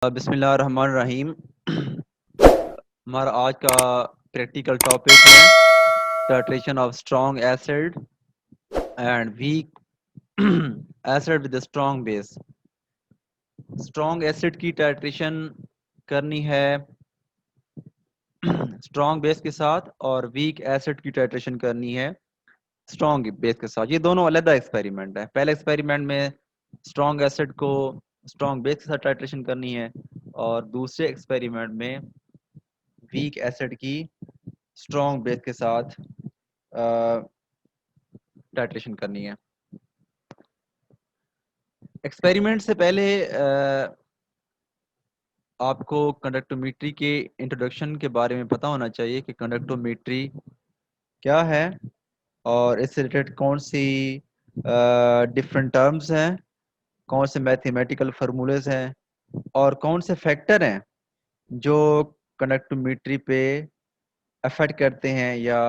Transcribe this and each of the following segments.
बिस्मिल्लाहिर्रहमानिर्रहीम। हमारा आज का प्रैक्टिकल टॉपिक है titration of strong acid and weak acid with strong base. Strong acid की टाइट्रेशन करनी है स्ट्रॉन्ग बेस के साथ और वीक एसिड की टाइट्रेशन करनी है स्ट्रॉन्ग बेस के साथ। ये दोनों अलग एक्सपेरिमेंट है। पहले एक्सपेरिमेंट में स्ट्रॉन्ग एसिड को स्ट्रॉन्ग बेस के साथ टाइट्रेशन करनी है और दूसरे एक्सपेरिमेंट में वीक एसिड की स्ट्रॉन्ग बेस के साथ टाइट्रेशन करनी है। एक्सपेरिमेंट से पहले आपको कंडक्टोमेट्री के इंट्रोडक्शन के बारे में पता होना चाहिए कि कंडक्टोमेट्री क्या है और इससे रिलेटेड कौन सी डिफरेंट टर्म्स हैं, कौन से मैथमेटिकल फार्मूलेज हैं और कौन से फैक्टर हैं जो कंडक्टोमेट्री पे अफेक्ट करते हैं या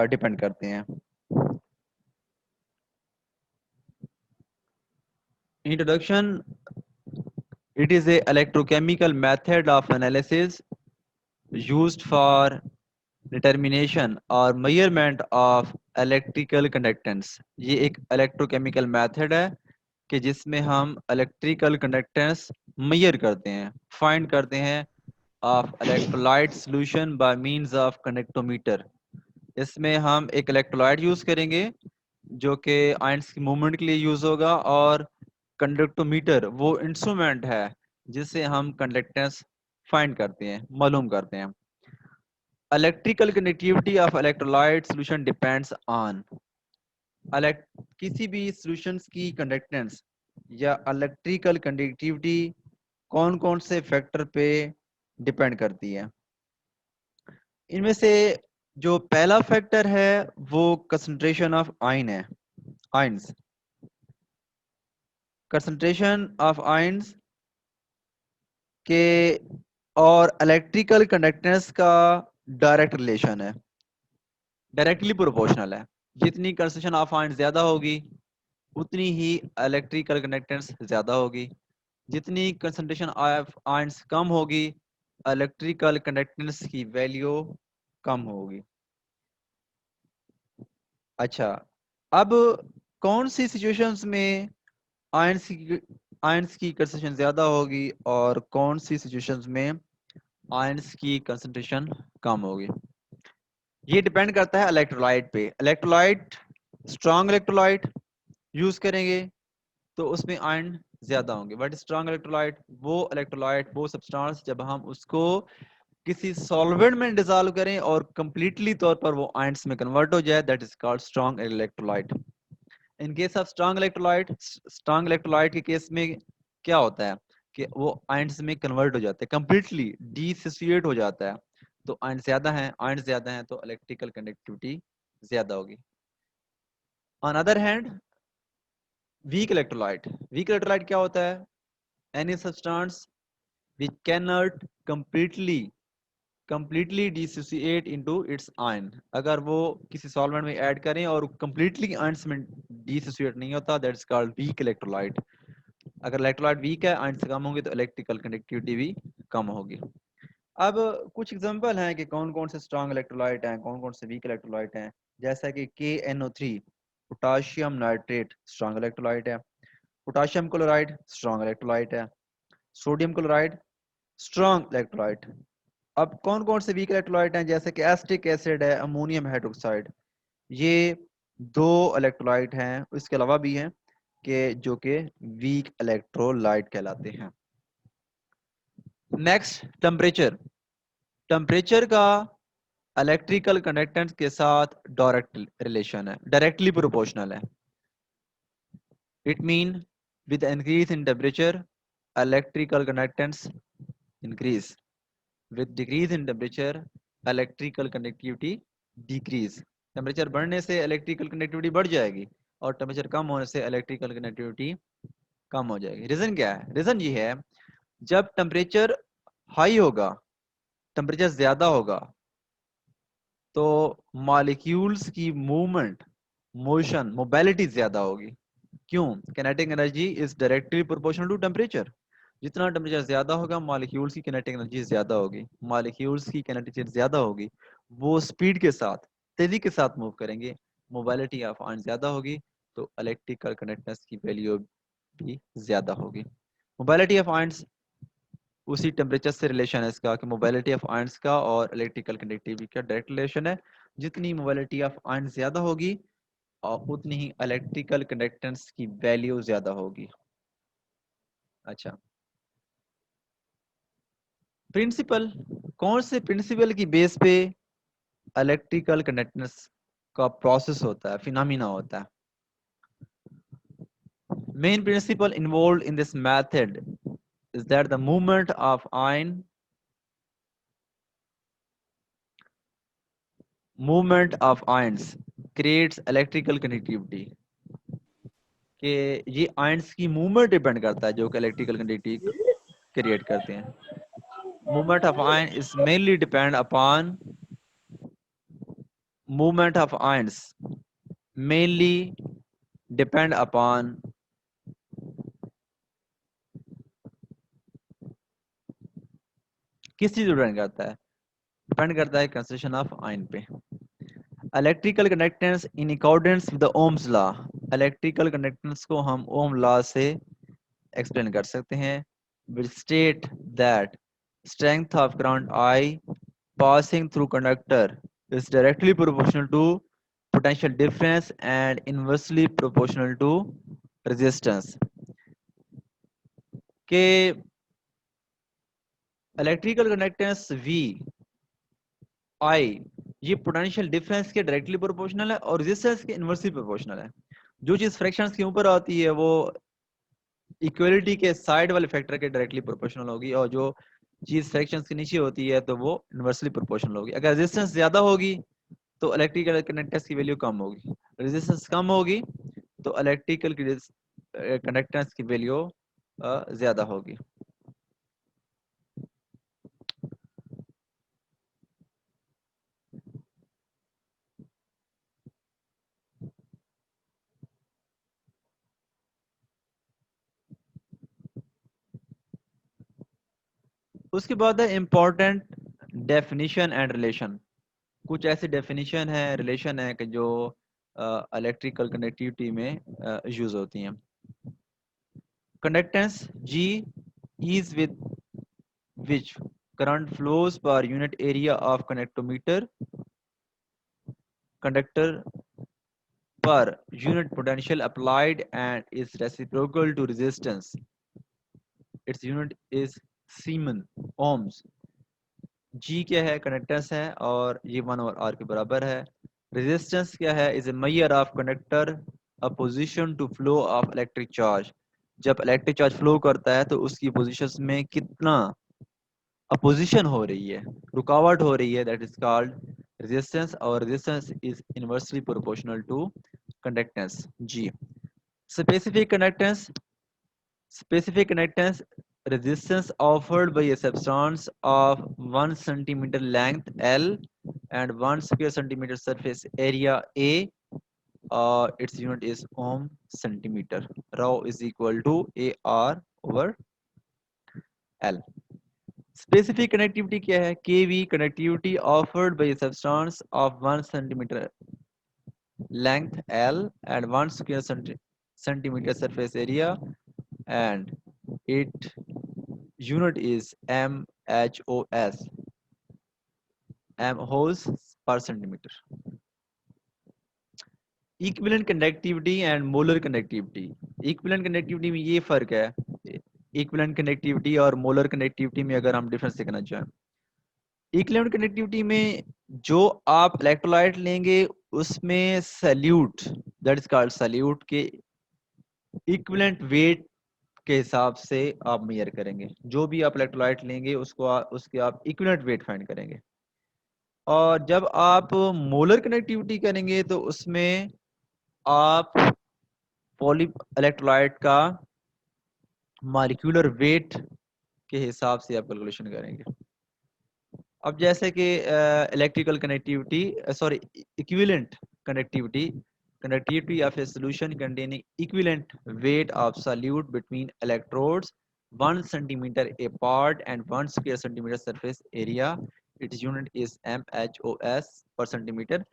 डिपेंड करते हैं। Introduction: It is a electrochemical method of analysis used for determination or measurement of electrical conductance। ये एक electrochemical method है कि जिसमें हम electrical conductance measure करते हैं, find करते हैं of electrolyte solution by means of conductometer। इसमें हम एक electrolyte यूज करेंगे जो कि आयंस की मूवमेंट के लिए यूज होगा और कंडक्टोमीटर वो इंस्ट्रूमेंट है जिससे हम कंडक्टेंस फाइंड करते हैं, मालूम करते हैं। Electrical connectivity of electrolyte solution depends on किसी भी सॉल्यूशंस की कंडक्टेंस या इलेक्ट्रिकल कंडक्टिविटी कौन कौन से फैक्टर पे डिपेंड करती है। इनमें से जो पहला फैक्टर है वो कंसंट्रेशन ऑफ आयन है, आयंस। कंसंट्रेशन ऑफ आयंस के और इलेक्ट्रिकल कंडक्टेंस का डायरेक्ट रिलेशन है, डायरेक्टली प्रोपोर्शनल है। जितनी कंसंट्रेशन ऑफ आयंस ज्यादा होगी उतनी ही इलेक्ट्रिकल कंडक्टेंस ज्यादा होगी, जितनी कंसंट्रेशन ऑफ आयंस कम होगी इलेक्ट्रिकल कंडक्टेंस की वैल्यू कम होगी। अच्छा, अब कौन सी सिचुएशंस में आयंस की कंसंट्रेशन ज्यादा होगी और कौन सी सिचुएशंस में आयंस की कंसंट्रेशन कम होगी? ये डिपेंड करता है इलेक्ट्रोलाइट पे। इलेक्ट्रोलाइट स्ट्रॉन्ग इलेक्ट्रोलाइट यूज करेंगे तो उसमें आयन ज्यादा होंगे। बट स्ट्रॉन्ग इलेक्ट्रोलाइट वो सब्सटेंस जब हम उसको किसी सॉल्वेंट में डिसॉल्व करें और कंप्लीटली तौर पर वो आयंस में कन्वर्ट हो जाए, that is called strong electrolyte. In case of strong electrolyte के केस में क्या होता है कि वो आयंस में कन्वर्ट हो जाते हैं, कंप्लीटली डिसोसिएट हो जाता है। तो आयन ज्यादा हैं तो इलेक्ट्रिकल कंडक्टिविटी ज्यादा होगी। On other hand weak electrolyte क्या होता है? Any substance which cannot completely dissociate into its ion। अगर वो किसी सॉल्वेंट में ऐड करें और completely आयंस में डिसोसिएट नहीं होता, दैट्स कॉल्ड वीक इलेक्ट्रोलाइट। अगर इलेक्ट्रोलाइट वीक है, आयंस कम होंगे तो इलेक्ट्रिकल कंडक्टिविटी भी कम होगी। अब कुछ एग्जांपल हैं कि कौन कौन से स्ट्रॉन्ग इलेक्ट्रोलाइट हैं, कौन कौन से वीक इलेक्ट्रोलाइट हैं। जैसा कि KNO3 potassium nitrate strong electrolyte है, पोटाशियम क्लोराइड स्ट्रॉन्ग इलेक्ट्रोलाइट है, सोडियम क्लोराइड स्ट्रॉन्ग इलेक्ट्रोलाइट। अब कौन कौन से वीक इलेक्ट्रोलाइट हैं? जैसे कि एसिटिक एसिड है, अमोनियम हाइड्रोक्साइड, ये दो इलेक्ट्रोलाइट हैं। इसके अलावा भी हैं कि जो कि वीक इलेक्ट्रोलाइट कहलाते हैं। नेक्स्ट, टेम्परेचर का इलेक्ट्रिकल कंडक्टेंस के साथ डायरेक्ट रिलेशन है, डायरेक्टली प्रोपोर्शनल है। It mean with increase in temperature electrical conductance increase, with decrease in temperature electrical conductivity decrease. Temperature बढ़ने से इलेक्ट्रिकल कंडक्टिविटी बढ़ जाएगी और टेम्परेचर कम होने से इलेक्ट्रिकल कंडक्टिविटी कम हो जाएगी। रीजन क्या है? रीजन ये है, जब टेम्परेचर हाई होगा, टेम्परेचर ज्यादा होगा, तो मॉलिक्यूल्स की मूवमेंट, मोबिलिटी ज्यादा होगी। क्यों? Kinetic energy is directly proportional to temperature. जितना टेम्परेचर ज़्यादा होगा मॉलिक्यूल्स की किनेटिक एनर्जी ज़्यादा होगी, मॉलिक्यूल्स की किनेटिक एनर्जी ज़्यादा होगी, वो स्पीड के साथ तेज़ी के साथ मूव करेंगे, मोबिलिटी ऑफ आयन ज़्यादा होगी, तो इलेक्ट्रिकल कंडक्टेंस की वैल्यू भी ज़्यादा होगी। मोबिलिटी ऑफ आयन्स उसी टेम्परेचर से रिलेशन है इसका कि मोबिलिटी ऑफ आयन्स का और इलेक्ट्रिकल कंडक्टिविटी का डायरेक्ट रिलेशन है। जितनी मोबिलिटी ऑफ आयन ज़्यादा होगी और उतनी ही इलेक्ट्रिकल कंडक्टेंस की वैल्यू ज़्यादा होगी। अच्छा, प्रिंसिपल, कौन से प्रिंसिपल की बेस पे इलेक्ट्रिकल कंडक्टेंस का प्रोसेस होता है, फिनोमिना होता है? Main principle involve in this method is that the movement of ions creates electrical conductivity, कि ये आयंस की मूवमेंट डिपेंड करता है जो कि इलेक्ट्रिकल कंडक्टिविटी क्रिएट करते हैं। Movement of ion is mainly depend upon movement of ions mainly depend upon किस चीज डिपेंड करता है? डिपेंड करता है कंसंट्रेशन ऑफ आयन पे। Electrical conductance in accordance with the Ohm's law, electrical conductance को हम ओम लॉ से एक्सप्लेन कर सकते हैं, will state that strength of current I passing through conductor is directly proportional to potential difference and inversely proportional to resistance, के electrical conductance V I ये potential difference के directly proportional है और resistance के inversely proportional है। जो चीज fractions के ऊपर आती है वो इक्वलिटी के साइड वाले फैक्टर के डायरेक्टली प्रोपोर्शनल होगी, और जो चीज फ्रैक्शंस के नीचे होती है तो वो इनवर्सली प्रोपोर्शनल होगी। अगर रेजिस्टेंस ज्यादा होगी तो इलेक्ट्रिकल कंडक्टेंस की वैल्यू कम होगी, रेजिस्टेंस कम होगी तो इलेक्ट्रिकल कंडक्टेंस की वैल्यू ज्यादा होगी। उसके बाद है इम्पोर्टेंट डेफिनेशन एंड रिलेशन। कुछ ऐसी डेफिनेशन है, रिलेशन है कि जो इलेक्ट्रिकल कनेक्टिविटी में यूज होती हैं। Conductance G is with which current flows per unit area of connectometer conductor per unit potential applied and is reciprocal to resistance. Its unit is Siemens ohms. G क्या है? Conductance है और ये 1/r के बराबर है। रेजिस्टेंस क्या है? Is a measure of conductor opposition to flow of electric charge. जब इलेक्ट्रिक चार्ज फ्लो करता है तो उसकी पोजिशन में कितना अपोजिशन हो रही है, रुकावट हो रही है, दैट इज कॉल्ड रेजिस्टेंस, और resistance is inversely proportional to conductance G। Specific conductance, specific conductance resistance offered by a substance of 1 centimeter length L and 1 square centimeter surface area A, its unit is ohm centimeter. Rho is equal to AR over L. Specific conductivity क्या है? KV conductivity offered by a substance of 1 centimeter length L and 1 square centimeter surface area, and its unit is MHOS, M holes per centimeter. Equivalent conductivity and molar conductivity. Equivalent conductivity में ये फर्क है, equivalent conductivity और molar conductivity में अगर हम difference देखना चाहें, इक्विवेलेंट कंडक्टिविटी में जो आप इलेक्ट्रोलाइट लेंगे उसमें salute, that is called salute, के इक्विवेलेंट वेट के हिसाब से आप मेजर करेंगे। जो भी आप इलेक्ट्रोलाइट लेंगे उसके आप इक्विवेलेंट वेट फाइंड करेंगे। और जब आप मोलर कनेक्टिविटी करेंगे तो उसमें आप पॉली इलेक्ट्रोलाइट का मॉलिक्यूलर वेट के हिसाब से आप कैलकुलेशन करेंगे। अब जैसे कि electrical connectivity, sorry, equivalent connectivity, conductivity of a solution containing equivalent weight of solute between electrodes 1 centimeter apart and 1 square centimeter surface area. Its unit is MHOS per centimeter.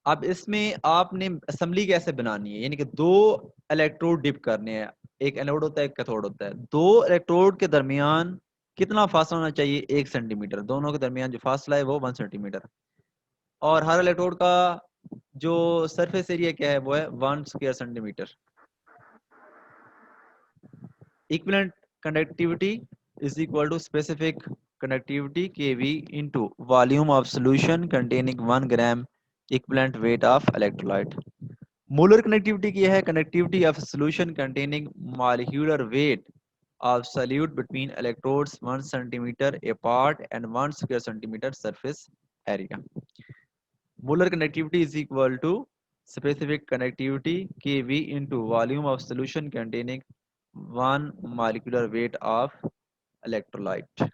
अब इसमें आपने असेंबली कैसे बनानी है, यानी कि दो इलेक्ट्रोड डिप करने हैं, एक एनोड होता है एक कैथोड होता है, दो इलेक्ट्रोड के दरमियान कितना फासला होना चाहिए, 1 सेंटीमीटर, दोनों के दरमियान जो फासला है वो 1 सेंटीमीटर, और हर इलेक्ट्रोड का जो सरफेस एरिया क्या है वो है 1 square centimetre. Equivalent conductivity is equal to specific conductivity kV into volume of solution containing 1 gram equivalent weight of electrolyte. Molar conductivity की है conductivity of solution containing molecular weight of solute between electrodes 1 centimeter apart and 1 square centimeter surface area. Molar conductivity is equal to specific conductivity kV into volume of solution containing 1 molecular weight of electrolyte.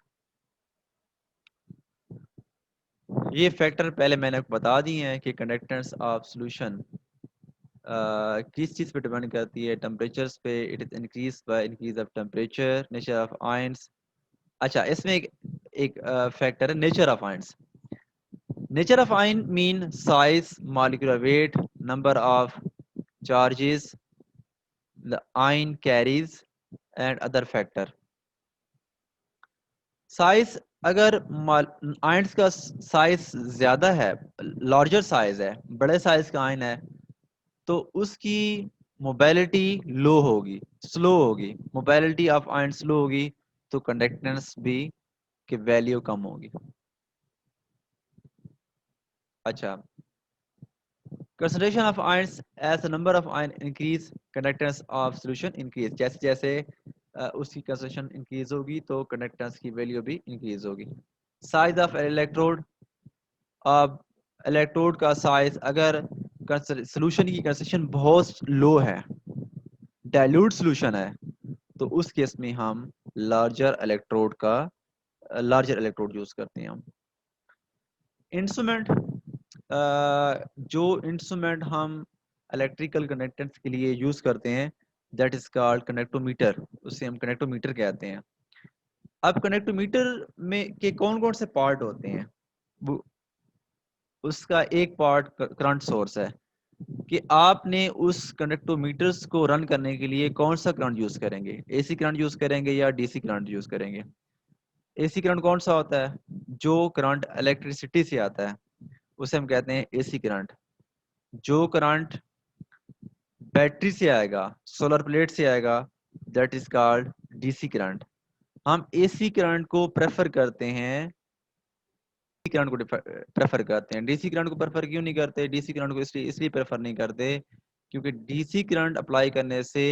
ये factor पहले मैंने आपको बता दिए हैं कि conductance of solution किस चीज़ पे डिपेंड करती है, टेम्परेचर्स पे। It is increase by increase of temperature, nature of ions. अच्छा, इसमें एक फैक्टर है nature of ions. Nature of ion mean size, molecular weight, number of charges the ion carries and other factor. Size, अगर ions का size ज्यादा है, larger size है, बड़े साइज का आयन है, तो उसकी मोबिलिटी लो होगी, स्लो होगी। मोबिलिटी ऑफ आयन स्लो होगी तो कंडक्टेंस भी की वैल्यू कम होगी। अच्छा, concentration of ions as the number of ion increase, conductance of solution increase. जैसे जैसे उसकी कंसंट्रेशन इंक्रीज होगी तो कंडक्टेंस की वैल्यू भी इंक्रीज होगी। साइज ऑफ इलेक्ट्रोड, अब इलेक्ट्रोड का साइज अगर सॉल्यूशन की कंसंट्रेशन बहुत लो है, डाइल्यूट सॉल्यूशन है, तो उस केस में हम लार्जर इलेक्ट्रोड यूज करते हैं हम। इंस्ट्रूमेंट, जो इंस्ट्रूमेंट हम इलेक्ट्रिकल कंडक्टेंस के लिए यूज करते हैं दैट इज कॉल्ड कनेक्टोमीटर, उसे हम कनेक्टोमीटर कहते हैं। अब कनेक्टोमीटर में के कौन कौन से पार्ट होते हैं, वो उसका एक पार्ट करंट सोर्स है कि आपने उस कनेक्टोमीटर्स को रन करने के लिए कौन सा करंट यूज करेंगे, एसी करंट यूज करेंगे या डीसी करंट यूज करेंगे। एसी करंट कौन सा होता है, जो करंट इलेक्ट्रिसिटी से आता है उसे हम कहते हैं एसी करंट। जो करंट बैटरी से आएगा, सोलर प्लेट से आएगा, that is called DC current. हम एसी करंट को प्रेफर करते हैं, करंट को प्रेफर करते हैं। डीसी करंट को प्रेफर क्यों नहीं करते, डीसी करंट को इसलिए प्रेफर नहीं करते क्योंकि डीसी करंट अप्लाई करने से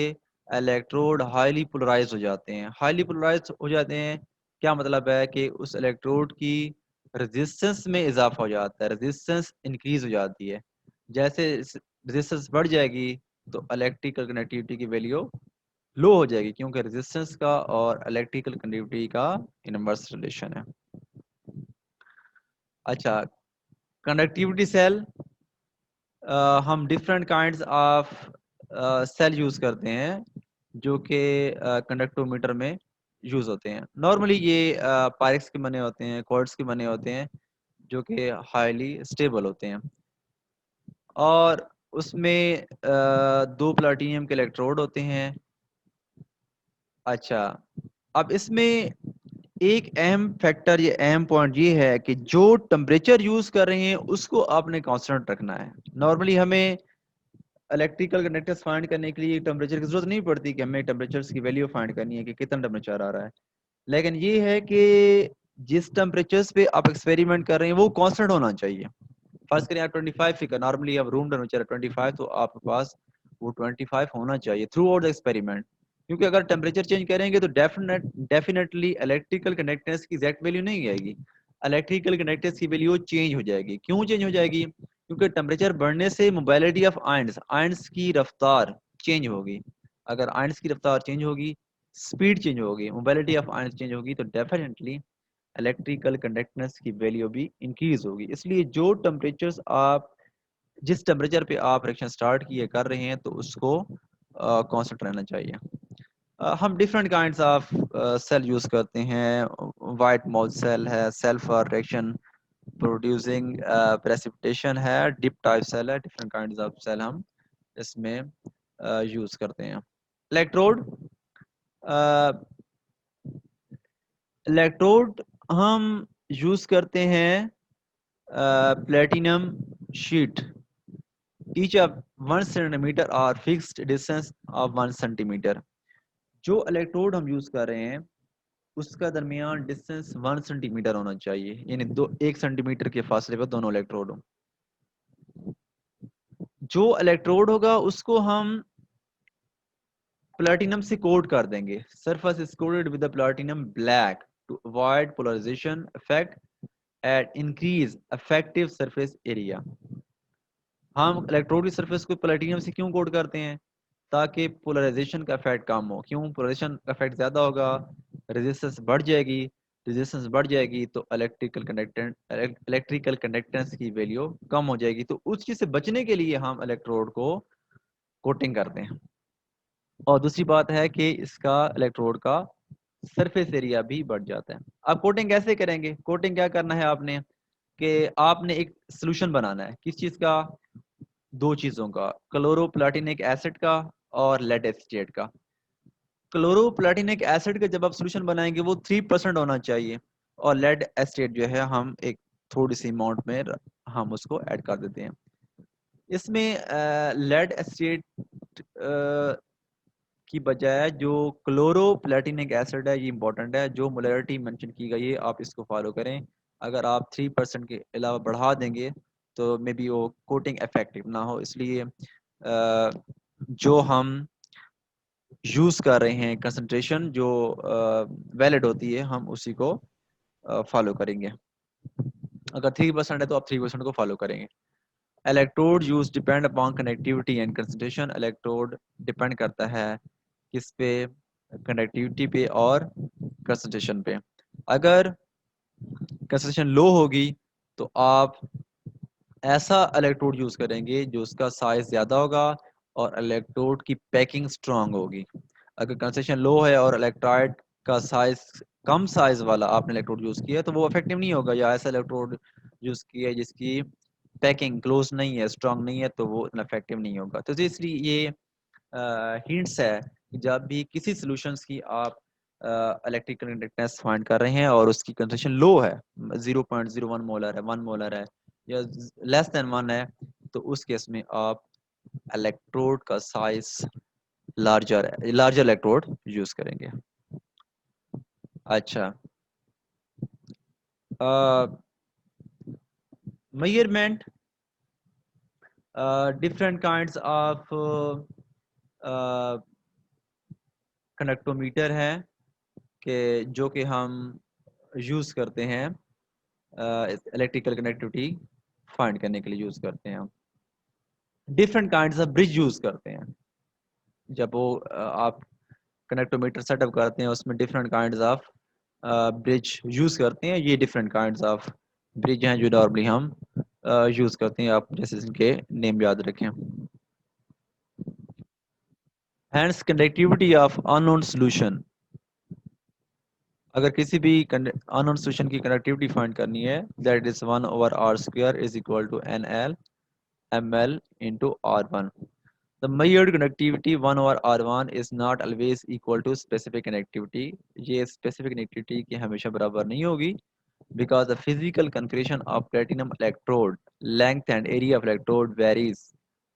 इलेक्ट्रोड हाईली पोलराइज हो जाते हैं। हाईली पोलराइज हो जाते हैं, क्या मतलब है कि उस इलेक्ट्रोड की रेजिस्टेंस में इजाफा हो जाता है, रेजिस्टेंस इंक्रीज हो जाती है। जैसे रेजिस्टेंस बढ़ जाएगी तो इलेक्ट्रिकल कनेक्टिविटी की वैल्यू लो हो जाएगी, क्योंकि रेजिस्टेंस का और इलेक्ट्रिकल कनेक्टिविटी का इनवर्स रिलेशन है। अच्छा, कंडक्टिविटी सेल, हम different kinds of cell use करते हैं जो कि कंडक्टोमीटर में यूज होते हैं। नॉर्मली ये पायरेक्स के बने होते हैं, क्वार्ट्ज के बने होते हैं, जो कि हाईली स्टेबल होते हैं, और उसमें दो प्लाटिनियम के इलेक्ट्रोड होते हैं। अच्छा, अब इसमें एक अहम फैक्टर, ये अहम पॉइंट ये है कि जो टेम्परेचर यूज कर रहे हैं उसको आपने कांस्टेंट रखना है। नॉर्मली हमें इलेक्ट्रिकल कंडक्टर्स फाइंड करने के लिए टेम्परेचर की जरूरत नहीं पड़ती कि हमें टेम्परेचर्स की वैल्यू फाइंड करनी है कि कितना टेम्परेचर आ रहा है, लेकिन ये है कि जिस टेम्परेचर्स पे आप एक्सपेरिमेंट कर रहे हैं वो कांस्टेंट होना चाहिए। फर्स्ट करें आप 25 फिगर, नॉर्मली अब रूम टेम्परेचर 25, तो आपके पास वो 25 होना चाहिए थ्रू आउट द एक्सपेरिमेंट। क्योंकि अगर टेम्परेचर चेंज करेंगे तो डेफिनेटली इलेक्ट्रिकल कंडक्टेंस की एग्जैक्ट वैल्यू नहीं आएगी, इलेक्ट्रिकल कंडक्टेंस की वैल्यू चेंज हो जाएगी। क्यों चेंज हो जाएगी, क्योंकि टेम्परेचर बढ़ने से मोबिलिटी ऑफ आयंस, आयंस की रफ्तार चेंज होगी। अगर आयंस की रफ्तार चेंज होगी, स्पीड चेंज होगी, मोबिलिटी ऑफ आयंस चेंज होगी, तो डेफिनेटली इलेक्ट्रिकल कंडक्टेंस की वैल्यू भी इंक्रीज होगी। इसलिए जो टेम्परेचर्स आप, जिस टेम्परेचर पे आप रिएक्शन स्टार्ट किए कर रहे हैं तो उसको कांस्टेंट रहना चाहिए। हम different kinds of cell use करते हैं। वाइट माउथ सेल है, cell for reaction producing precipitation है, डिप टाइप सेल है। डिफरेंट काइंड्स ऑफ सेल हम इसमें यूज करते हैं। इलेक्ट्रोड, इलेक्ट्रोड हम यूज करते हैं platinum sheet each of 1 centimetre और फिक्स्ड डिस्टेंस ऑफ 1 सेंटीमीटर। जो इलेक्ट्रोड हम यूज कर रहे हैं उसका दरमियान डिस्टेंस 1 सेंटीमीटर होना चाहिए, यानी 1 सेंटीमीटर के फासले पर दोनों इलेक्ट्रोड हो। जो इलेक्ट्रोड होगा उसको हम प्लैटिनम से कोट कर देंगे। Surface is coated with the platinum black to avoid polarization effect at increase effective surface area. हम इलेक्ट्रोड की सरफेस को प्लैटिनम से क्यों कोट करते हैं? ताकि पोलराइजेशन का इफेक्ट कम हो। क्यों? पोलराइजेशन का इफेक्ट ज़्यादा होगा, रेजिस्टेंस बढ़ जाएगी। रेजिस्टेंस बढ़ जाएगी तो इलेक्ट्रिकल कंडक्टेंस की वैल्यू कम हो जाएगी। तो उस चीज़ से बचने के लिए हम इलेक्ट्रोड को कोटिंग करते हैं। और दूसरी बात है कि इसका इलेक्ट्रोड का सरफेस एरिया भी बढ़ जाता है। अब कोटिंग कैसे करेंगे? कोटिंग क्या करना है आपने कि आपने एक सोल्यूशन बनाना है। किस चीज़ का? दो चीज़ों का, क्लोरोप्लाटिनिक एसिड का और लेड एसीटेट का। क्लोरोप्लाटिनिक एसिड का जब आप सोल्यूशन बनाएंगे वो 3% होना चाहिए, और लेड एसीटेट जो है हम एक थोड़ी सी अमाउंट में हम उसको ऐड कर देते हैं। इसमें लेड एसीटेट की बजाय जो क्लोरोप्लाटिनिक एसिड है ये इंपॉर्टेंट है। जो मोलैरिटी मेंशन की गई है आप इसको फॉलो करें। अगर आप 3% के अलावा बढ़ा देंगे तो मे बी वो कोटिंग इफेक्टिव ना हो। इसलिए जो हम यूज़ कर रहे हैं कंसंट्रेशन जो वैलिड होती है हम उसी को फॉलो करेंगे। अगर 3% है तो आप 3% को फॉलो करेंगे। Electrode use depend upon connectivity and concentration. Electrode depend करता है किस पे? कनेक्टिविटी पे और कंसंट्रेशन पे। अगर कंसंट्रेशन लो होगी तो आप ऐसा इलेक्ट्रोड यूज करेंगे जो उसका साइज ज्यादा होगा और इलेक्ट्रोड की पैकिंग स्ट्रांग होगी। अगर कंसंट्रेशन लो है और इलेक्ट्रोड का साइज कम साइज वाला आपने इलेक्ट्रोड यूज किया तो वो इफेक्टिव नहीं होगा। या ऐसा इलेक्ट्रोड यूज किया है जिसकी पैकिंग क्लोज नहीं है, स्ट्रांग नहीं है, तो वो इफेक्टिव नहीं होगा। तो इसलिए ये हिंट्स है कि जब भी किसी सॉल्यूशंस की आप इलेक्ट्रिकल कंडक्टेंस फाइंड कर रहे हैं और उसकी कंसंट्रेशन लो है, 0.01 मोलर है, 1 मोलर है या लेस देन 1 है, तो उस केस में आप इलेक्ट्रोड का साइज लार्जर इलेक्ट्रोड यूज करेंगे। अच्छा, मेजरमेंट, डिफरेंट काइंड्स ऑफ कंडक्टोमीटर है कि जो कि हम यूज करते हैं इलेक्ट्रिकल कनेक्टिविटी फाइंड करने के लिए यूज करते हैं। Different kinds of bridge use करते हैं। जब वो आप कनेक्टोमीटर सेटअप करते हैं उसमें different kinds of bridge use करते हैं। ये डिफरेंट काइंड्स ऑफ ब्रिज हैं जो नॉर्मली हम यूज करते हैं। आप जैसे इनके नेम याद रखें। Hence conductivity of unknown solution. अगर किसी भी अननोन सॉल्यूशन की कंडक्टिविटी फाइंड करनी है, that is 1/r² is equal to NL ml into R1. The measured conductivity 1/R1 is not always equal to specific conductivity. ये specific conductivity की हमेशा बराबर नहीं होगी because the physical configuration of platinum electrode length and area of electrode varies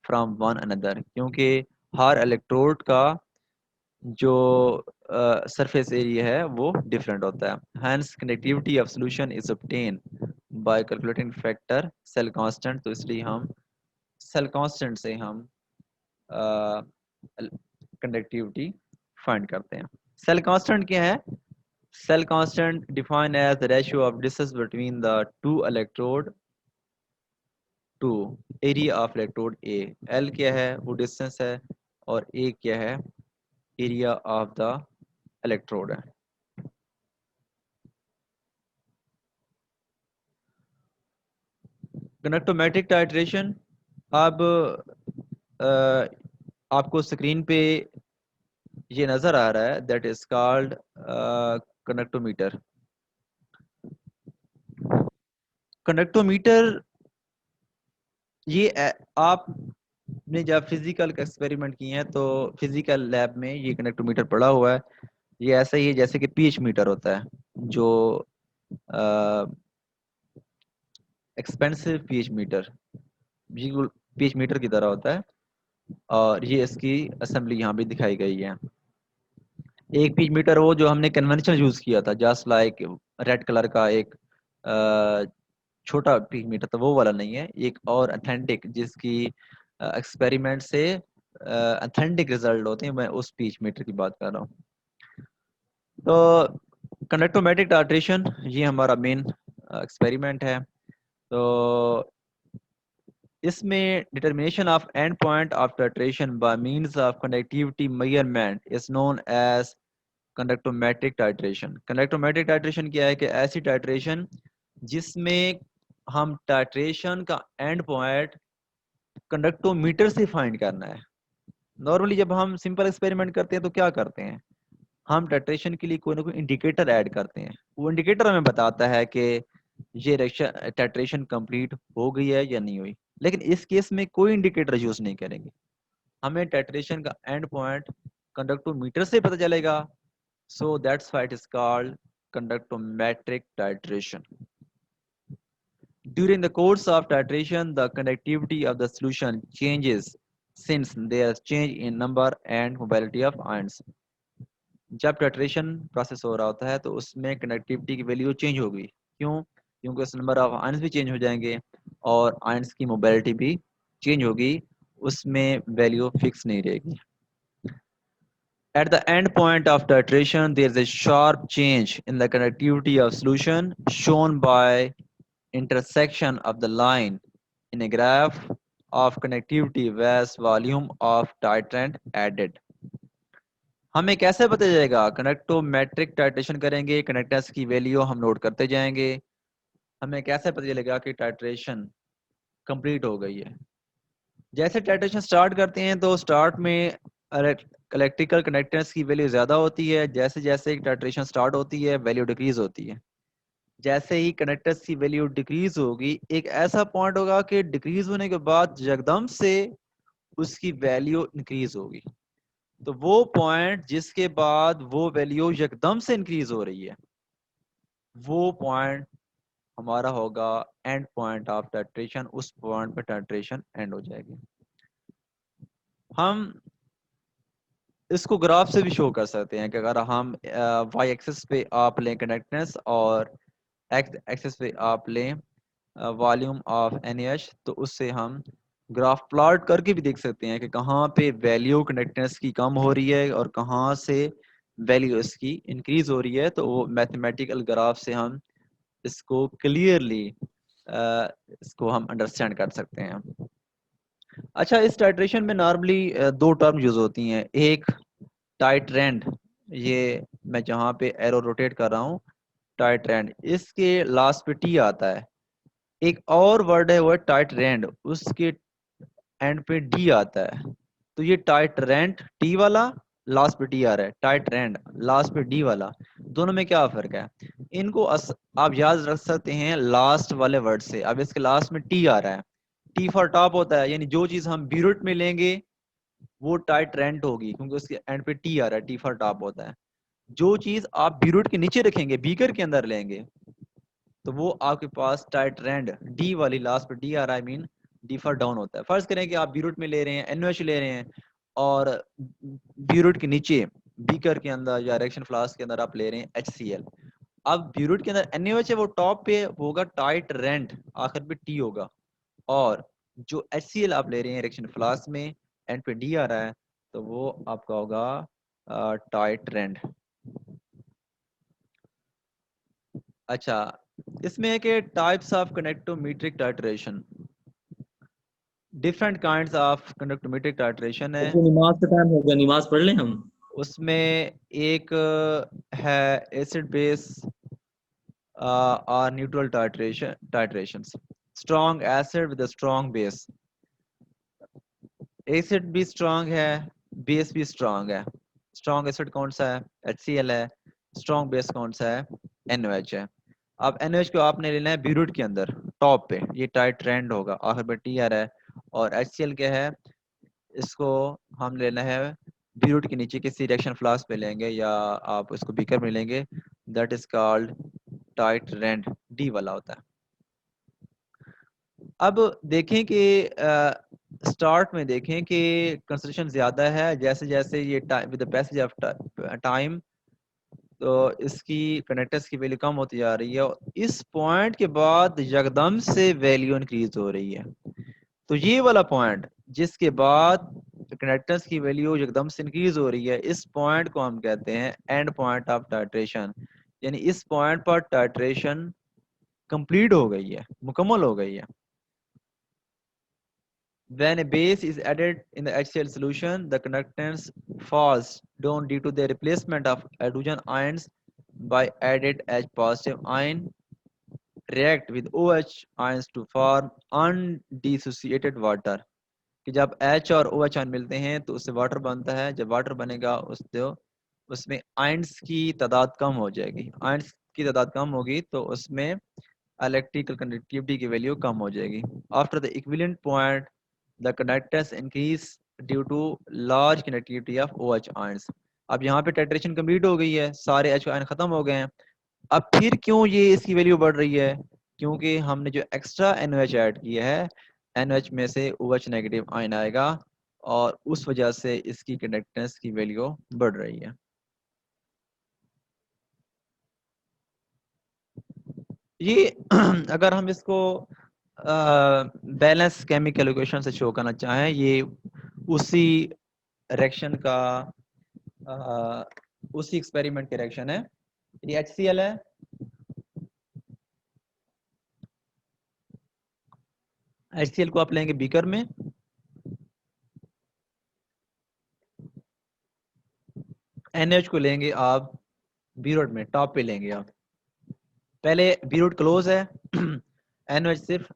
from one another. क्योंकि हर electrode का जो surface area है वो डिफरेंट होता है। Hence conductivity of solution is obtained by calculating factor cell constant। तो इसलिए हम सेल कांस्टेंट से हम कंडक्टिविटी फाइंड करते हैं। सेल कांस्टेंट क्या है? Cell constant defined as the ratio of distance between the two electrode to area of electrode A. L क्या है? वो डिस्टेंस है, और ए क्या है? एरिया ऑफ द इलेक्ट्रोड है। Conductometric titration. अब आपको स्क्रीन पे ये नजर आ रहा है, that is called conductometer. Conductometer ये आपने जब फिजिकल एक्सपेरिमेंट किए हैं तो फिजिकल लैब में ये कंडक्टोमीटर पड़ा हुआ है। ये ऐसा ही है जैसे कि पीएच मीटर होता है, जो एक्सपेंसिव पीएच मीटर, बिल्कुल पीएच मीटर की तरह होता है। और ये इसकी असेंबली यहाँ भी दिखाई गई है। एक पीच मीटर वो जो हमने कन्वेंशनल यूज किया था, जस्ट लाइक रेड कलर का एक छोटा पीच मीटर था, वो वाला नहीं है। एक और अथेंटिक जिसकी एक्सपेरिमेंट से अथेंटिक रिजल्ट होते हैं, मैं उस पीच मीटर की बात कर रहा हूँ। तो कंडक्टोमेट्रिक टाइट्रेशन ये हमारा मेन एक्सपेरिमेंट है। तो इसमें determination of end point of titration by means of conductivity measurement is known as conductometric titration. Conductometric titration क्या है कि ऐसी टाइट्रेशन जिसमें हम टाइट्रेशन का एंड पॉइंट कंडक्टोमीटर से फाइंड करना है। नॉर्मली जब हम सिंपल एक्सपेरिमेंट करते हैं तो क्या करते हैं, हम टाइट्रेशन के लिए कोई ना कोई इंडिकेटर ऐड करते हैं। वो इंडिकेटर हमें बताता है कि ये टाइट्रेशन कंप्लीट हो गई है या नहीं हुई। लेकिन इस केस में कोई इंडिकेटर यूज नहीं करेंगे, हमें टाइट्रेशन का एंड पॉइंट कंडक्टोमीटर से पता चलेगा। So that's why it is called conductometric titration. During the course of titration, the conductivity of the solution changes since there is change in number and mobility of ions. जब titration process हो रहा होता है तो उसमें conductivity की value change होगी। क्यों? क्योंकि उस नंबर ऑफ आयंस भी चेंज हो जाएंगे और आयंस की मोबिलिटी भी चेंज होगी, उसमें वैल्यू फिक्स नहीं रहेगी। At the end point of titration, there is a sharp change in the conductivity of solution shown by intersection of the line in a graph of conductivity with volume of titrant added. हमें कैसे पता चलेगा? Conductometric titration करेंगे, conductance की value हम note करते जाएंगे। हमें कैसे पता चलेगा कि टाइट्रेशन कंप्लीट हो गई है? जैसे टाइट्रेशन स्टार्ट करते हैं तो स्टार्ट में इलेक्ट्रिकल कंडक्टेंस की वैल्यू ज़्यादा होती है। जैसे जैसे टाइट्रेशन स्टार्ट होती है वैल्यू डिक्रीज होती है। जैसे ही कंडक्टेंस की वैल्यू डिक्रीज होगी, एक ऐसा पॉइंट होगा कि डिक्रीज होने के बाद एकदम से उसकी वैल्यू इंक्रीज होगी। तो वो पॉइंट जिसके बाद वो वैल्यू एकदम से इंक्रीज हो रही है, वो पॉइंट हमारा होगा एंड पॉइंट ऑफ टाइट्रेशन। उस पॉइंट पे टाइट्रेशन एंड हो जाएगी। हम इसको ग्राफ से भी शो कर सकते हैं कि अगर हम वाई एक्सिस पे आप लें कंडक्टेंस और एक्स एक्सिस पे आप लें वॉल्यूम ऑफ NaH, तो उससे हम ग्राफ प्लॉट करके भी देख सकते हैं कि कहाँ पे वैल्यू कंडक्टेंस की कम हो रही है और कहाँ से वैल्यू इसकी इंक्रीज हो रही है। तो वो मैथमेटिकल ग्राफ से हम इसको क्लियरली इसको हम अंडरस्टैंड कर सकते हैं। अच्छा, इस टाइट्रेशन में नॉर्मली दो टर्म यूज होती हैं। एक टाइट रैंड, ये मैं जहाँ पे एरो रोटेट कर रहा हूँ टाइट रैंड, इसके लास्ट पे टी आता है। एक और वर्ड है वो टाइट रैंड, उसके एंड पे डी आता है। तो ये टाइट रैंड टी वाला, लास्ट पे डी आ रहा है, टाइट रैंड लास्ट पे डी वाला, दोनों में क्या फर्क है? इनको आप याद रख सकते हैं लास्ट वाले वर्ड से। अब इसके लास्ट में टी आ रहा है, टी फॉर टॉप होता है, यानी जो चीज हम बी रूट में लेंगे वो टाइट रैंड होगी क्योंकि उसके एंड पे टी आ रहा है, टी फॉर टॉप होता है। जो चीज आप बी रूट के नीचे रखेंगे, बीकर के अंदर लेंगे, तो वो आपके पास टाइट रैंड डी वाली लास्ट पे डी आ रहा है, मीन डी फॉर डाउन होता है। फर्ज करें कि आप बी रूट में ले रहे हैं, NaOH ले रहे हैं और बी रूट के नीचे बीकर के अंदर या रिएक्शन फ्लास्क के अंदर आप ले रहे हैं HCl। अब बी रूट के अंदर NaOH है, वो टॉप पे होगा टाइट रैंड, आखिर पे टी होगा। और जो HCl आप ले रहे हैं रिएक्शन फ्लास्क में, एंड पे डी आ रहा है, तो वो आपका होगा टाइट रैंड। अच्छा, इसमें है कि types of conductometric titration, different kinds of conductometric titration है। तो नमाज का टाइम हो गया, नमाज पढ़ लें हम। उसमें एक है एसिड बेस और neutral titrations. Strong acid with strong base, acid भी स्ट्रॉन्ग है, बेस भी स्ट्रॉन्ग है। स्ट्रॉन्ग एसिड कौन सा है? HCl है। स्ट्रॉन्ग बेस कौन सा है? NOH है। अब NOH को आपने लेना है ब्यूरेट के अंदर टॉप पे, ये टाइट ट्रेंड होगा, आखिर में TR है। और HCl क्या है? इसको हम लेना है ब्यूरेट के नीचे किसी रिएक्शन फ्लास्क पे लेंगे या आप इसको बीकर में लेंगे, that is called tight trend, D वाला होता है। अब देखें कि स्टार्ट में देखें कि कंसंट्रेशन ज़्यादा है, जैसे जैसे ये with the passage of time तो इसकी कंडक्टेंस की वैल्यू कम होती जा रही है, और इस पॉइंट के बाद यकदम से वैल्यू इंक्रीज हो रही है। तो ये वाला पॉइंट जिसके बाद कंडक्टेंस की वैल्यू एकदम से इंक्रीज हो रही है, इस पॉइंट को हम कहते हैं एंड पॉइंट ऑफ टाइट्रेशन। यानी इस पॉइंट पर टाइट्रेशन कंप्लीट हो गई है, मुकम्मल हो गई है। When a base is added in the HCl solution, the conductance falls down due to the replacement of hydrogen ions by added H positive ion react with OH ions to form undissociated water। कि जब H और OH ion मिलते हैं तो उससे water बनता है। जब वाटर बनेगा उसमें आयंस की तादाद कम हो जाएगी। आयंस की तादाद कम होगी तो उसमें इलेक्ट्रिकल कंडक्टिविटी की वैल्यू कम हो जाएगी। After the equivalent point the conductance increase due to large conductivity of OH ions. अब यहाँ पे टाइट्रेशन कंप्लीट हो गई है, सारे H आयन खत्म हो गए हैं। अब फिर क्यों ये इसकी वैल्यू बढ़ रही है? क्योंकि हमने जो एक्स्ट्रा NOH ऐड किया है, NOH में से OH नेगेटिव आयन आएगा और उस वजह से इसकी कंडक्टेंस की वैल्यू बढ़ रही है। ये अगर हम इसको बैलेंस केमिकल इक्वेशन से शो करना चाहें, ये उसी रिएक्शन का उसी एक्सपेरिमेंट की रिएक्शन है। ये HCl है, HCl को आप लेंगे बीकर में, NH को लेंगे आप बीरोड में, टॉप पे लेंगे आप। पहले बीरोड क्लोज है, NH सिर्फ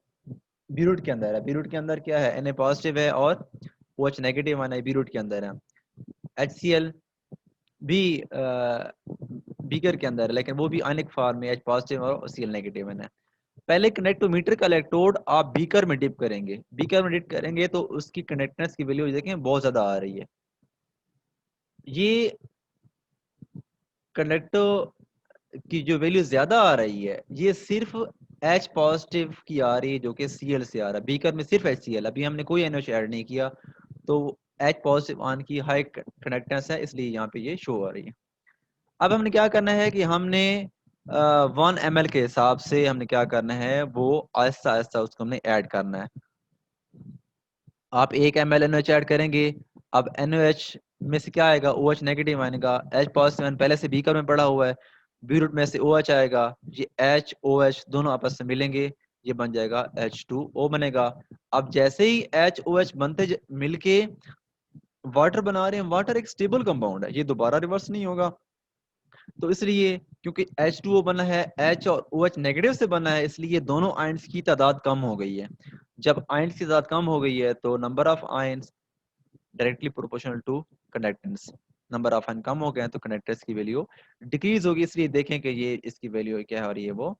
बीरोड के अंदर है। बीरोड के अंदर क्या है? Na पॉजिटिव है और OH नेगेटिव आना है, बीरोड के अंदर है। HCl भी बीकर के अंदर है, लेकिन वो भी आयनिक फॉर्म में H पॉजिटिव और Cl नेगेटिव है। पहले कनेक्टोमीटर का इलेक्ट्रोड आप बीकर में डिप करेंगे। बीकर में डिप करेंगे तो उसकी कंडक्टेंस की वैल्यू देखें बहुत ज्यादा आ रही है। ये कंडक्टो की जो वैल्यू ज्यादा आ रही है, ये सिर्फ H पॉजिटिव की आ रही है जो कि Cl से आ रहा है। बीकर में सिर्फ HCl, अभी हमने कोई NH ऐड नहीं किया, तो H पॉजिटिव आन की हाई कंडक्टेंस है, इसलिए यहाँ पे ये शो आ रही है। अब हमने क्या करना है कि हमने 1 ml के हिसाब से हमने क्या करना है, वो आहिस्ता आहिस्ता उसको हमने ऐड करना है। आप 1 ml NOH ऐड करेंगे। अब NOH में से क्या आएगा? OH नेगेटिव आएगा। H पॉजिटिव पहले से बीकर में पड़ा हुआ है, ब्यूरेट में से OH आएगा। ये H OH दोनों आपस में मिलेंगे, ये बन जाएगा H2O बनेगा। अब जैसे ही H OH बनते मिलके वाटर बना रहे हैं, वाटर एक स्टेबल कंपाउंड है, ये दोबारा रिवर्स नहीं होगा। तो इसलिए क्योंकि H2O बना है, H और OH नेगेटिव से बना है, इसलिए दोनों आयंस की तादाद कम हो गई है। जब आयंस की तादाद कम हो गई है तो number of ions directly proportional to conductance. Number of ion कम हो गए हैं तो कंडक्टेंस की वैल्यू डिक्रीज होगी। इसलिए देखें कि ये इसकी वैल्यू क्या हो रही है, वो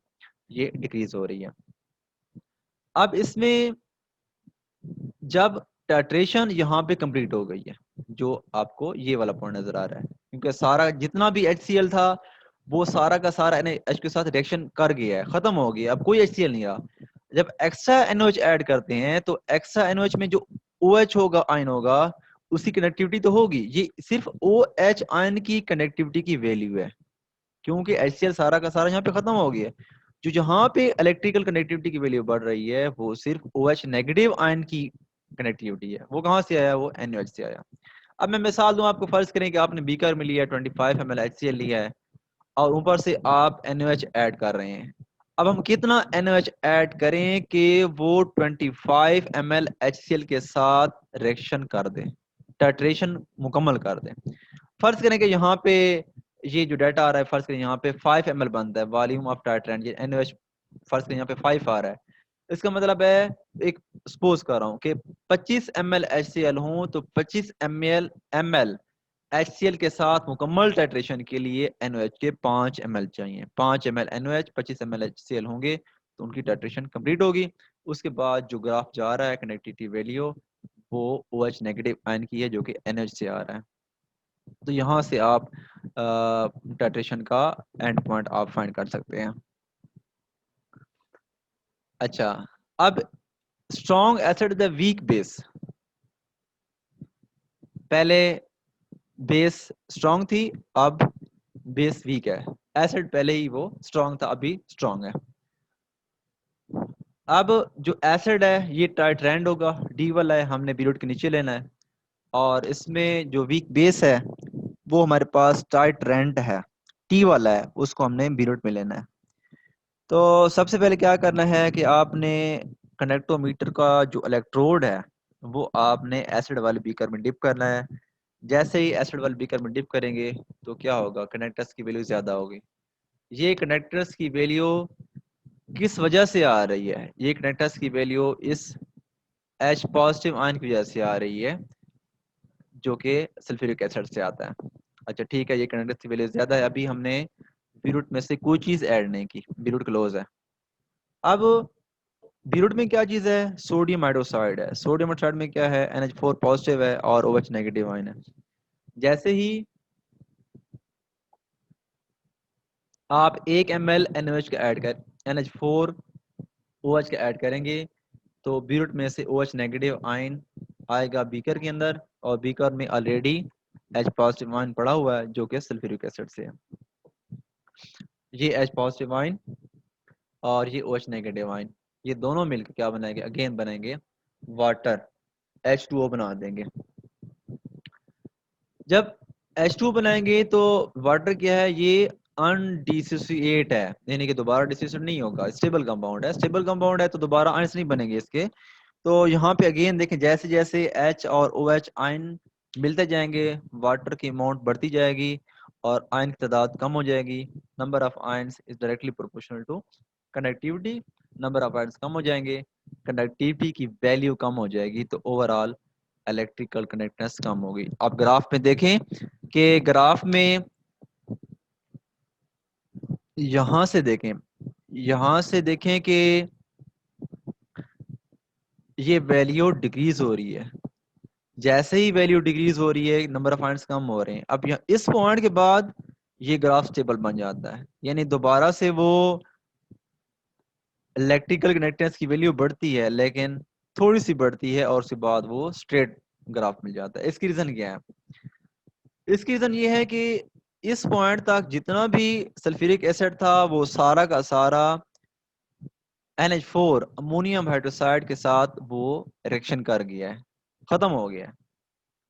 ये डिक्रीज हो रही है। अब इसमें जब टाइट्रेशन यहाँ पे कंप्लीट हो गई है, जो आपको ये वाला पॉइंट नजर आ रहा है, क्योंकि सारा जितना भी HCl था वो सारा का सारा NH के साथ रिएक्शन कर गया है, खत्म हो गया, अब कोई HCl नहीं रहा। जब एक्स्ट्रा NOH ऐड करते हैं तो एक्स्ट्रा NOH में जो OH होगा, आयन होगा, उसकी कनेक्टिविटी तो होगी। ये सिर्फ OH आयन की कनेक्टिविटी की वैल्यू है, क्योंकि HCl सारा का सारा यहाँ पे खत्म हो गया। जो जहाँ पे इलेक्ट्रिकल कनेक्टिविटी की वैल्यू बढ़ रही है वो सिर्फ OH नेगेटिव आयन की कनेक्टिविटी है। वो कहाँ से आया? वो NOH से आया। अब मैं मिसाल दूं आपको, फर्ज करें कि आपने बीकर में लिया 25 ml HCl लिया है और ऊपर से आप NOH ऐड कर रहे हैं। अब हम कितना NOH ऐड करें कि वो 25 ml HCl के साथ रिएक्शन कर दें, टाइट्रेशन मुकम्मल कर दें। फर्ज करें कि यहाँ पे ये जो डाटा आ रहा है, फर्ज करें यहाँ पे 5 ml बनता है वॉल्यूम ऑफ टाइट्रेंट, ये NOH फर्ज करें यहाँ पे 5 आ रहा है। इसका मतलब है, एक सपोज कर रहा हूँ कि 25 ml HCl हो तो 25 ml HCl के साथ मुकम्मल टाइट्रेशन के लिए NOH के 5 ml चाहिए। 5 ml NOH, 25 ml HCl होंगे तो उनकी टाइट्रेशन कंप्लीट होगी। उसके बाद जो ग्राफ जा रहा है कनेक्टिविटी वैल्यू वो OH नेगेटिव आयन की है जो कि NH से आ रहा है। तो यहाँ से आप टाइट्रेशन का एंड पॉइंट आप फाइंड कर सकते हैं। अच्छा, अब strong acid the weak base. पहले बेस स्ट्रॉन्ग थी, अब बेस वीक है। एसिड पहले ही वो स्ट्रॉन्ग था, अभी स्ट्रॉन्ग है। अब जो एसिड है ये टाइट्रेंड होगा, डी वाला है, हमने पीरियड के नीचे लेना है। और इसमें जो वीक बेस है वो हमारे पास टाइट्रेंड है, टी वाला है, उसको हमने पीरियड में लेना है। तो सबसे पहले क्या करना है कि आपने कनेक्टोमीटर का जो इलेक्ट्रोड है वो आपने एसिड वाले बीकर में डिप करना है। जैसे ही एसिड वाले बीकर में डिप करेंगे तो क्या होगा, कनेक्टर्स की वैल्यू ज़्यादा होगी। ये कनेक्टर्स की वैल्यू किस वजह से आ रही है, ये कनेक्टर्स की वैल्यू इस H पॉजिटिव आयन की वजह से आ रही है जो कि सल्फ्यूरिक एसिड से आता है। अच्छा ठीक है, ये कनेक्टर्स की वैल्यू ज़्यादा है। अभी हमने बीरूट में से कोई चीज़ ऐड नहीं की, बीरूट क्लोज है। अब बीरूट में क्या चीज़ है, सोडियम हाइड्रोक्साइड है। सोडियम हाइड्रोक्साइड में क्या है, NH4 पॉजिटिव है और OH नेगेटिव आयन है। जैसे ही आप 1 ml NaOH का ऐड कर NH4 OH का ऐड करेंगे तो बीरूट में से OH नेगेटिव आयन आएगा बीकर के अंदर, और बीकर में ऑलरेडी H पॉजिटिव आयन पड़ा हुआ है जो कि सल्फ्यूरिक एसिड से है। ये H पॉजिटिव आयन और ये OH नेगेटिव आयन, ये दोनों मिलकर क्या बनाएंगे, अगेन बनाएंगे वाटर, H2O बना देंगे। जब H2 बनाएंगे तो वाटर क्या है, ये अनडिसोसिएट है, यानी कि दोबारा डिसोसिएट नहीं होगा, स्टेबल कंपाउंड है। स्टेबल कंपाउंड है तो दोबारा आयंस नहीं बनेंगे इसके। तो यहाँ पे अगेन देखें, जैसे जैसे H और OH आयन मिलते जाएंगे वाटर की अमाउंट बढ़ती जाएगी और आयन की तादाद कम हो जाएगी। Number of ions is directly proportional to conductivity. Number of ions कम हो जाएंगे, कंडक्टिविटी की वैल्यू कम हो जाएगी, तो ओवरऑल इलेक्ट्रिकल कनेक्टेंस कम होगी। आप ग्राफ में देखें कि ग्राफ में यहाँ से देखें, यहाँ से देखें कि ये वैल्यू डिक्रीज हो रही है। जैसे ही वैल्यू डिक्रीज हो रही है नंबर ऑफ पॉइंट्स कम हो रहे हैं। अब यहाँ इस पॉइंट के बाद ये ग्राफ स्टेबल बन जाता है, यानी दोबारा से वो इलेक्ट्रिकल कनेक्टेंस की वैल्यू बढ़ती है लेकिन थोड़ी सी बढ़ती है और उसके बाद वो स्ट्रेट ग्राफ मिल जाता है। इसकी रीजन क्या है, इसकी रीजन ये है कि इस पॉइंट तक जितना भी सल्फ्यूरिक एसिड था वो सारा का सारा NH4 अमोनियम हाइड्रोक्साइड के साथ वो रिएक्शन कर गया है, खत्म हो गया है,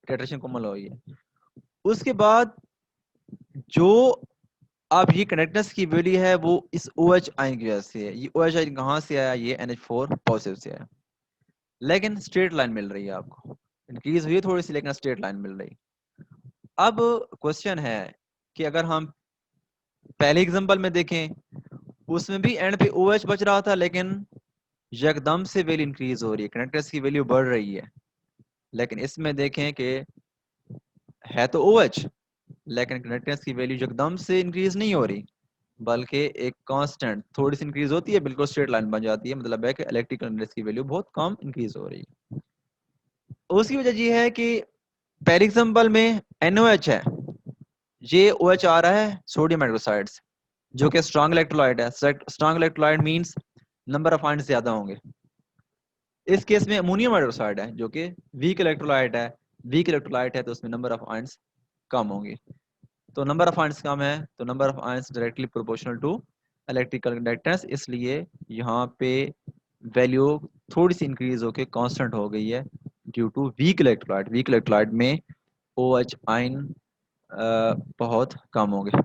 टाइट्रेशन मुकम्मल हो गई है। उसके बाद जो अब ये कनेक्टेंस की वैल्यू है वो इस OH आयन की वजह से है। ये OH आयन कहाँ से आया, ये NH4 पॉजिटिव से आया, लेकिन स्ट्रेट लाइन मिल रही है आपको, इंक्रीज हुई है थोड़ी सी लेकिन स्ट्रेट लाइन मिल रही। अब क्वेश्चन है कि अगर हम पहले एग्जांपल में देखें उसमें भी एंड पे OH बच रहा था लेकिन यकदम से वैल्यू इंक्रीज हो रही है, कनेक्टर्स की वैल्यू बढ़ रही है। लेकिन इसमें देखें कि है तो OH लेकिन कनेक्टर्स की वैल्यू यकदम से इंक्रीज नहीं हो रही, बल्कि एक कांस्टेंट थोड़ी सी इंक्रीज होती है, बिल्कुल स्ट्रेट लाइन बन जाती है। मतलब है कि इलेक्ट्रिकल कनेक्टर्स की वैल्यू बहुत कम इंक्रीज हो रही है। उसकी वजह ये है कि पहले एग्जांपल में NOH है, ये OH आ रहा है सोडियम हाइड्रोक्साइड से जो कि स्ट्रॉन्ग इलेक्ट्रोलाइट है। Strong electrolyte means number of ions ज्यादा होंगे। इस केस में अमोनियम हाइड्रोक्साइड है जो कि वीक इलेक्ट्रोलाइट है। वीक इलेक्ट्रोलाइट है तो उसमें नंबर ऑफ आयंस कम होंगे। तो नंबर ऑफ आयंस कम है तो number of ions directly proportional to electrical conductance, इसलिए यहाँ पे वैल्यू थोड़ी सी इंक्रीज होके कांस्टेंट हो गई है due to weak electrolyte. Weak electrolyte में OH आयन बहुत कम होंगे।